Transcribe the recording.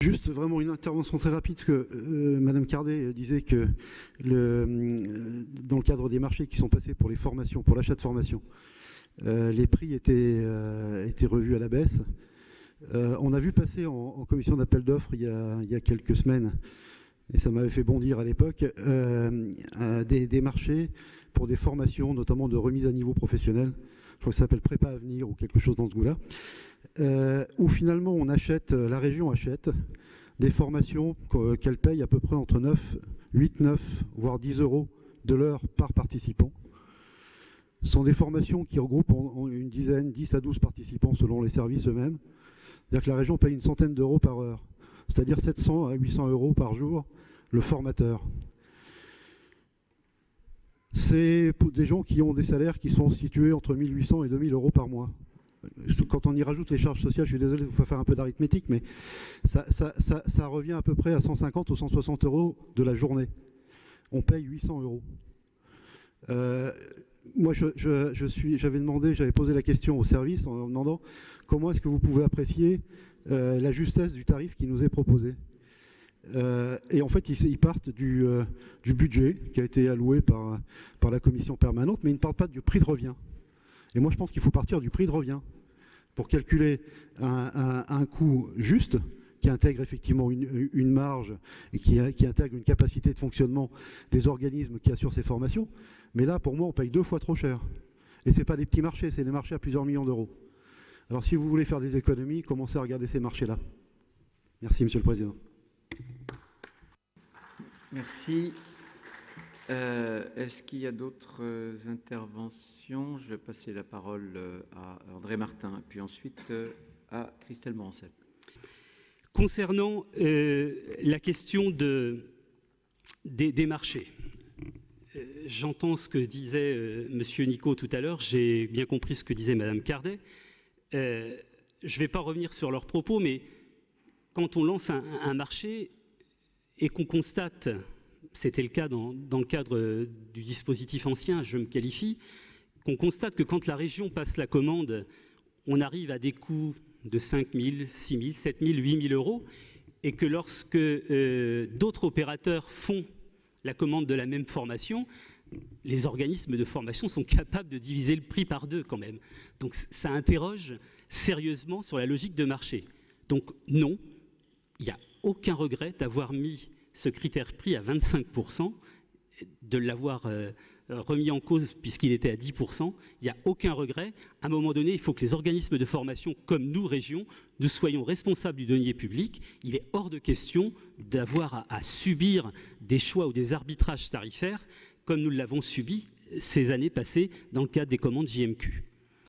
Juste vraiment une intervention très rapide, parce que Madame Cardet disait que dans le cadre des marchés qui sont passés pour les formations, pour l'achat de formations, les prix étaient revus à la baisse. On a vu passer en commission d'appel d'offres il y a quelques semaines, et ça m'avait fait bondir à l'époque, des marchés pour des formations, notamment de remise à niveau professionnel. Je crois que ça s'appelle Prépa Avenir ou quelque chose dans ce goût-là. Où finalement on achète, la région achète des formations qu'elle paye à peu près entre 8, 9, voire 10 euros de l'heure par participant. Ce sont des formations qui regroupent une dizaine, 10 à 12 participants selon les services eux-mêmes. C'est-à-dire que la région paye une centaine d'euros par heure, c'est-à-dire 700 à 800 euros par jour le formateur. C'est pour des gens qui ont des salaires qui sont situés entre 1800 et 2000 euros par mois. Quand on y rajoute les charges sociales, je suis désolé de vous faire un peu d'arithmétique, mais ça revient à peu près à 150 ou 160 euros de la journée. On paye 800 euros. Moi, j'avais posé la question au service en demandant comment est-ce que vous pouvez apprécier la justesse du tarif qui nous est proposé. Et en fait, ils partent du budget qui a été alloué par la commission permanente, mais ils ne partent pas du prix de revient. Et moi, je pense qu'il faut partir du prix de revient pour calculer un coût juste qui intègre effectivement une marge et qui intègre une capacité de fonctionnement des organismes qui assurent ces formations. Mais là, pour moi, on paye 2 fois trop cher. Et ce n'est pas des petits marchés, c'est des marchés à plusieurs millions d'euros. Alors si vous voulez faire des économies, commencez à regarder ces marchés-là. Merci, Monsieur le Président. Merci. Est-ce qu'il y a d'autres interventions? Je vais passer la parole à André Martin, puis ensuite à Christelle Morancet. Concernant la question des marchés, j'entends ce que disait Monsieur Nicot tout à l'heure, j'ai bien compris ce que disait Madame Cardet. Je ne vais pas revenir sur leurs propos, mais quand on lance un marché et qu'on constate, c'était le cas dans le cadre du dispositif ancien, je me qualifie, qu'on constate que quand la région passe la commande, on arrive à des coûts de 5 000, 6 000, 7 000, 8 000 euros, et que lorsque d'autres opérateurs font la commande de la même formation, les organismes de formation sont capables de diviser le prix par 2 quand même. Donc ça interroge sérieusement sur la logique de marché. Donc non, il n'y a aucun regret d'avoir mis ce critère prix à 25%, de l'avoir remis en cause puisqu'il était à 10%, il n'y a aucun regret. À un moment donné, il faut que les organismes de formation, comme nous, régions, nous soyons responsables du denier public. Il est hors de question d'avoir à subir des choix ou des arbitrages tarifaires comme nous l'avons subi ces années passées dans le cadre des commandes JMQ.